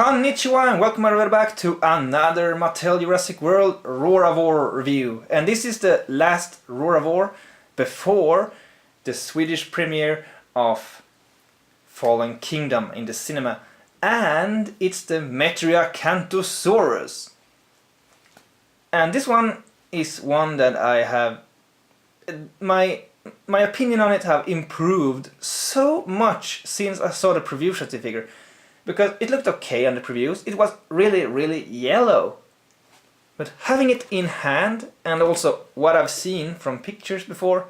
Konnichiwa and welcome everybody back to another Mattel Jurassic World Roarivore review. And this is the last Roarivore before the Swedish premiere of Fallen Kingdom in the cinema. And it's the Metriacanthosaurus. And this one is one that I have... My opinion on it have improved so much since I saw the preview shot figure. Because it looked okay on the previews, it was really yellow. But having it in hand, and also what I've seen from pictures before,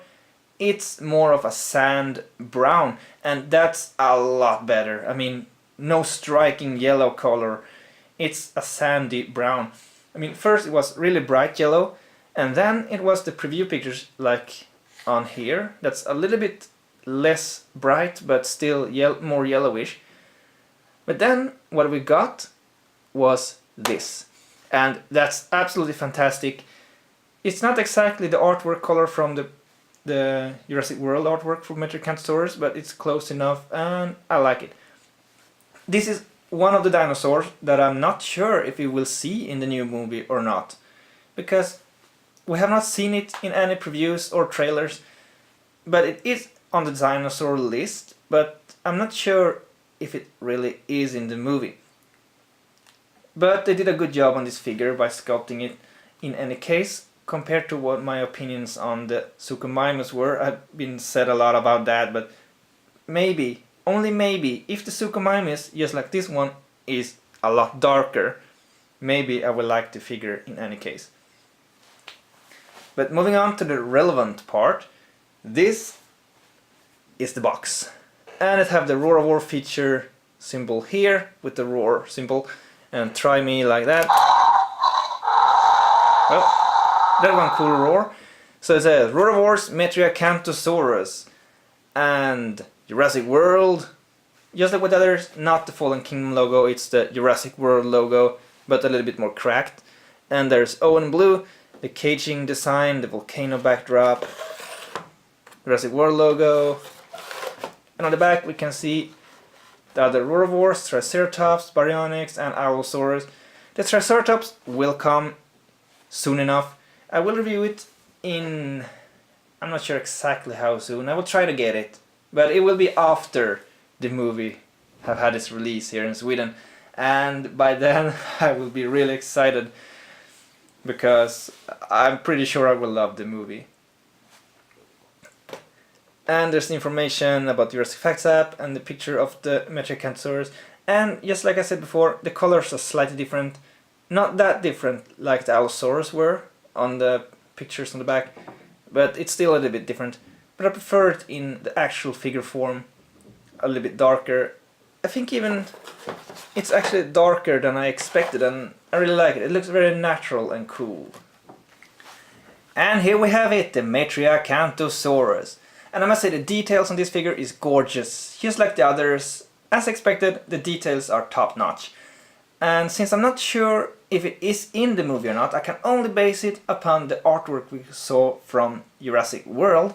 it's more of a sand brown, and that's a lot better. I mean, no striking yellow color, it's a sandy brown. I mean, first it was really bright yellow, and then it was the preview pictures like on here, that's a little bit less bright, but still more yellowish. But then what we got was this, and that's absolutely fantastic. It's not exactly the artwork color from the Jurassic World artwork for Metriacanthosaurus, but it's close enough and I like it. This is one of the dinosaurs that I'm not sure if we will see in the new movie or not, because we have not seen it in any previews or trailers, but it is on the dinosaur list, but I'm not sure if it really is in the movie. But they did a good job on this figure by sculpting it in any case, compared to what my opinions on the Suchomimus were. I've been said a lot about that, but maybe, only maybe, if the Suchomimus, just like this one, is a lot darker, maybe I will like the figure in any case. But moving on to the relevant part, this is the box. And it have the Roarivore feature symbol here with the roar symbol, and try me like that. Oh, that one cool roar. So it says Roarivores, Metriacanthosaurus, and Jurassic World. Just like with others, not the Fallen Kingdom logo, it's the Jurassic World logo, but a little bit more cracked. And there's Owen Blue, the caging design, the volcano backdrop, Jurassic World logo. And on the back we can see the other Roarivores, Triceratops, Baryonyx and Allosaurus. The Triceratops will come soon enough. I will review it in... I'm not sure exactly how soon. I will try to get it. But it will be after the movie have had its release here in Sweden. And by then I will be really excited, because I'm pretty sure I will love the movie. And there's the information about the Jurassic Facts app and the picture of the Metriacanthosaurus. And just like I said before, the colors are slightly different. Not that different like the Allosaurus were on the pictures on the back, but it's still a little bit different. But I prefer it in the actual figure form, a little bit darker. I think even it's actually darker than I expected, and I really like it. It looks very natural and cool. And here we have it, the Metriacanthosaurus. And I must say the details on this figure is gorgeous. Just like the others, as expected, the details are top notch. And since I'm not sure if it is in the movie or not, I can only base it upon the artwork we saw from Jurassic World.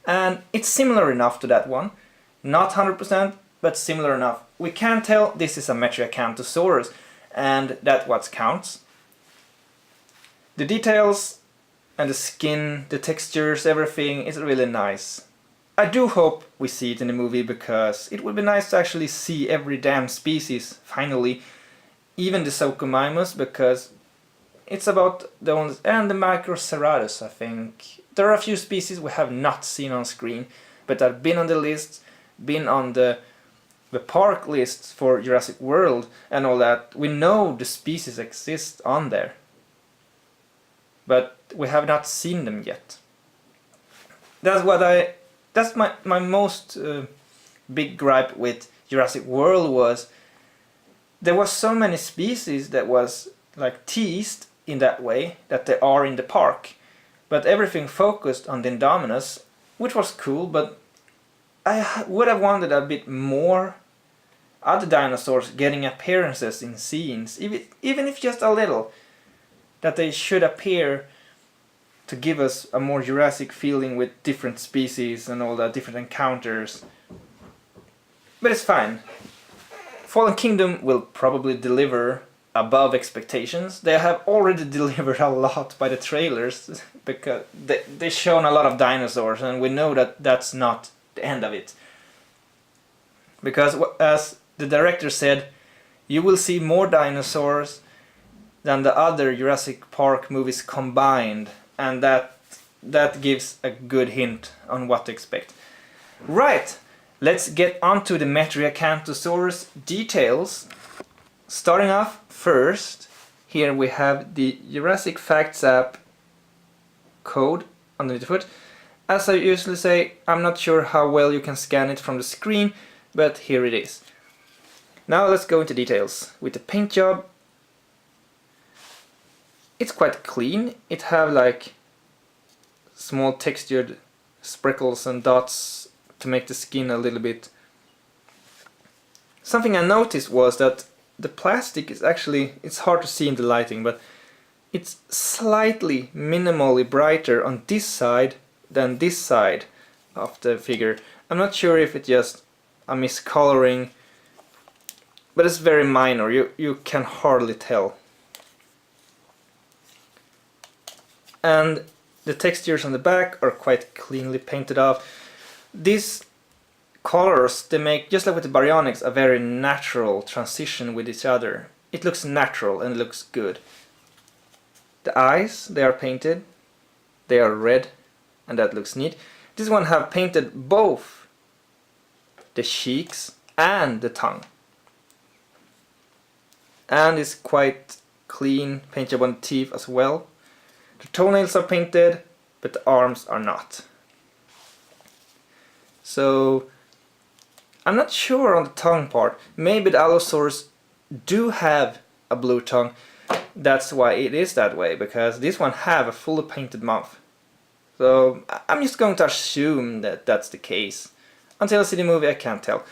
And it's similar enough to that one. Not 100%, but similar enough. We can tell this is a Metriacanthosaurus, and that's what counts. The details and the skin, the textures, everything is really nice. I do hope we see it in the movie, because it would be nice to actually see every damn species, finally. Even the Suchomimus, because it's about the ones, and the Microceratus, I think. There are a few species we have not seen on screen, but have been on the list, been on the park lists for Jurassic World and all that. We know the species exist on there, but we have not seen them yet. That's my most big gripe with Jurassic World was there was so many species that was like teased in that way that they are in the park, but everything focused on the Indominus, which was cool, but I would have wanted a bit more other dinosaurs getting appearances in scenes, even if just a little, that they should appear to give us a more Jurassic feeling with different species and all that, different encounters. But it's fine. Fallen Kingdom will probably deliver above expectations. They have already delivered a lot by the trailers because they've shown a lot of dinosaurs, and we know that that's not the end of it. Because as the director said, you will see more dinosaurs than the other Jurassic Park movies combined, and that gives a good hint on what to expect. Right, let's get on to the Metriacanthosaurus details. Starting off first, here we have the Jurassic Facts app code underneath the foot. As I usually say, I'm not sure how well you can scan it from the screen, but here it is. Now let's go into details. With the paint job, it's quite clean. It have like small textured sprinkles and dots to make the skin a little bit. Something I noticed was that the plastic is actually, it's hard to see in the lighting, but it's slightly minimally brighter on this side than this side of the figure. I'm not sure if it's just a miscoloring, but it's very minor. You can hardly tell. And the textures on the back are quite cleanly painted off. These colors, they make, just like with the baryonyx, a very natural transition with each other. It looks natural and looks good. The eyes, they are painted. They are red, and that looks neat. This one have painted both the cheeks and the tongue. And it's quite clean paint job on the teeth as well. The toenails are painted, but the arms are not. So I'm not sure on the tongue part. Maybe the Allosaurus do have a blue tongue. That's why it is that way, because this one have a fully painted mouth. So I'm just going to assume that that's the case. Until I see the movie, I can't tell.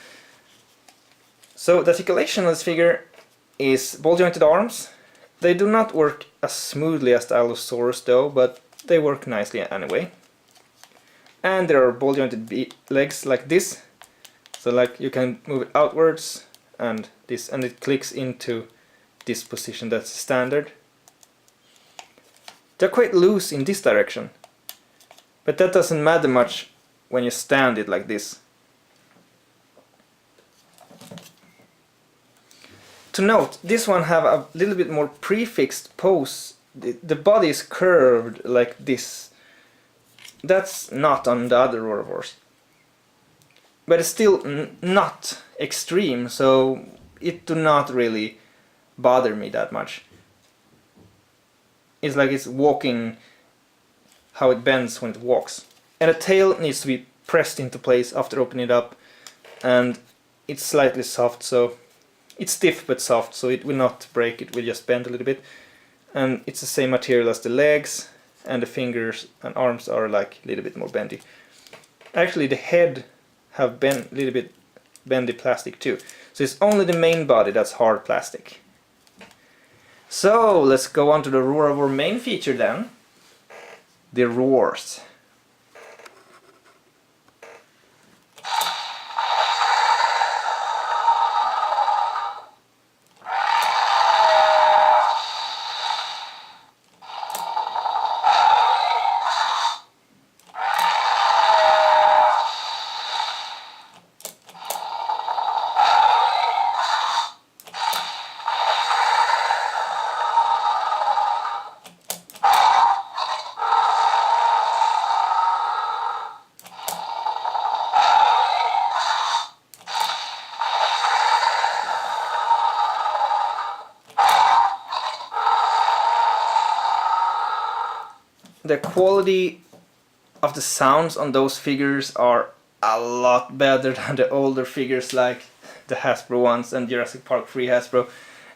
So the articulation of this figure is ball jointed arms. They do not work as smoothly as the Allosaurus though, but they work nicely anyway. And there are ball jointed legs like this. So like you can move it outwards and this, and it clicks into this position. That's standard. They're quite loose in this direction, but that doesn't matter much when you stand it like this. To note, this one have a little bit more prefixed pose. The body is curved like this. That's not on the other Roarivores. But it's still not extreme, so it do not really bother me that much. It's like it's walking how it bends when it walks. And the tail needs to be pressed into place after opening it up, and it's slightly soft, so it's stiff but soft, so it will not break, it will just bend a little bit. And it's the same material as the legs, and the fingers and arms are like a little bit more bendy. Actually the head have been a little bit bendy plastic too. So it's only the main body that's hard plastic. So let's go on to the Roarivore main feature then. The roars. The quality of the sounds on those figures are a lot better than the older figures like the Hasbro ones and Jurassic Park 3 Hasbro.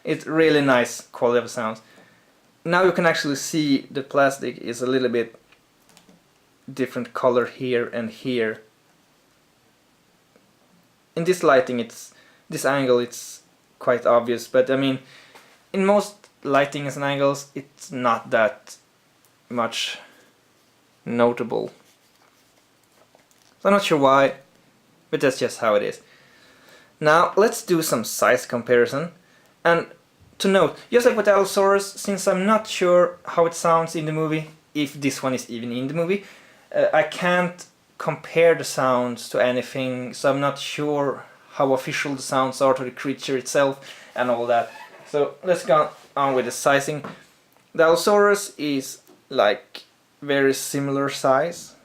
It's really nice quality of sounds. Now you can actually see the plastic is a little bit different color here and here. In this lighting, this angle, it's quite obvious, but I mean, in most lightings and angles, it's not that much notable. So I'm not sure why, but that's just how it is. Now let's do some size comparison. And to note, just like with Allosaurus, since I'm not sure how it sounds in the movie, if this one is even in the movie, I can't compare the sounds to anything, so I'm not sure how official the sounds are to the creature itself and all that. So let's go on with the sizing. The Allosaurus is like very similar size.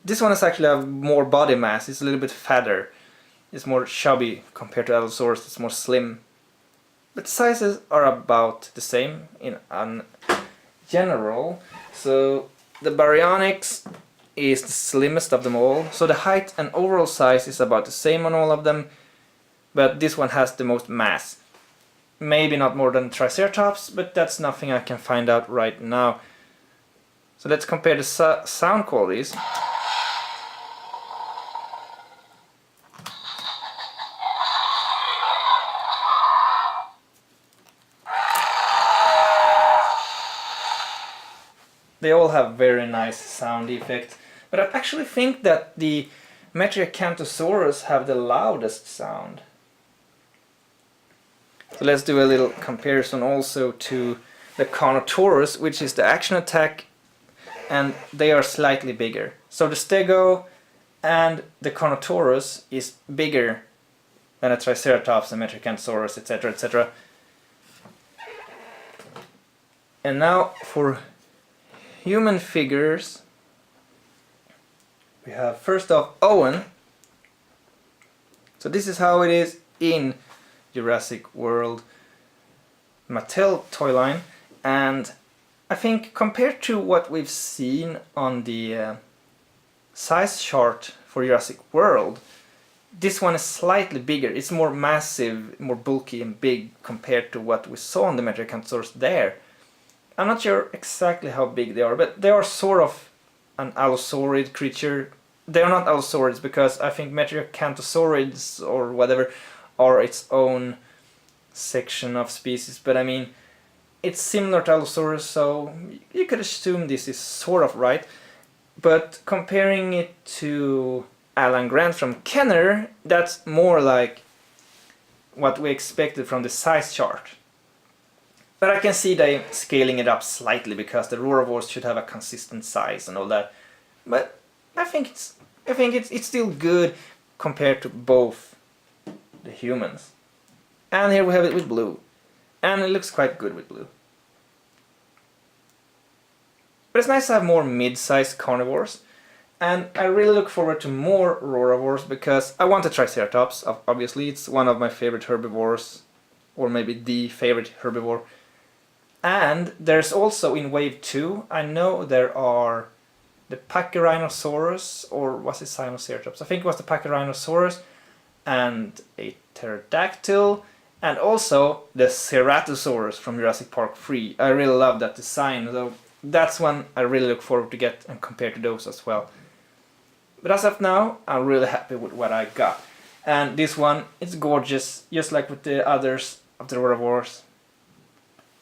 This one is actually have more body mass, it's a little bit fatter. It's more chubby compared to Allosaurus, it's more slim. But sizes are about the same in general. So the Baryonyx is the slimmest of them all. So the height and overall size is about the same on all of them. But this one has the most mass. Maybe not more than Triceratops, but that's nothing I can find out right now. So let's compare the sound qualities. They all have very nice sound effects, but I actually think that the Metriacanthosaurus have the loudest sound. So let's do a little comparison also to the Carnotaurus, which is the action attack, and they are slightly bigger. So the Stego and the Carnotaurus is bigger than a Triceratops and Metriacanthosaurus, etc., etc. And now for human figures, we have first off Owen. So this is how it is in Jurassic World Mattel toy line, and I think compared to what we've seen on the size chart for Jurassic World, this one is slightly bigger. It's more massive, more bulky and big compared to what we saw on the Metriacanthosaurus there. I'm not sure exactly how big they are, but they are sort of an allosaurid creature. They are not allosaurids because I think Metriacanthosaurids or whatever are its own section of species, but I mean, it's similar to Allosaurus, so you could assume this is sort of right. But comparing it to Alan Grant from Kenner, that's more like what we expected from the size chart. But I can see them scaling it up slightly because the Roarivores should have a consistent size and all that. But I think it's still good compared to both the humans. And here we have it with blue. And it looks quite good with blue. But it's nice to have more mid-sized carnivores. And I really look forward to more Roarivores because I want a Triceratops. Obviously, it's one of my favorite herbivores. Or maybe the favorite herbivore. And there's also in Wave 2, I know there are the Pachyrhinosaurus, or was it Sinoceratops? I think it was the Pachyrhinosaurus, and a pterodactyl, and also the Ceratosaurus from Jurassic Park 3. I really love that design, though that's one I really look forward to get and compare to those as well. But as of now, I'm really happy with what I got. And this one, it's gorgeous, just like with the others of the Roarivores.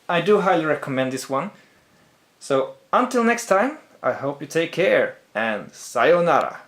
I do highly recommend this one. So until next time, I hope you take care and sayonara.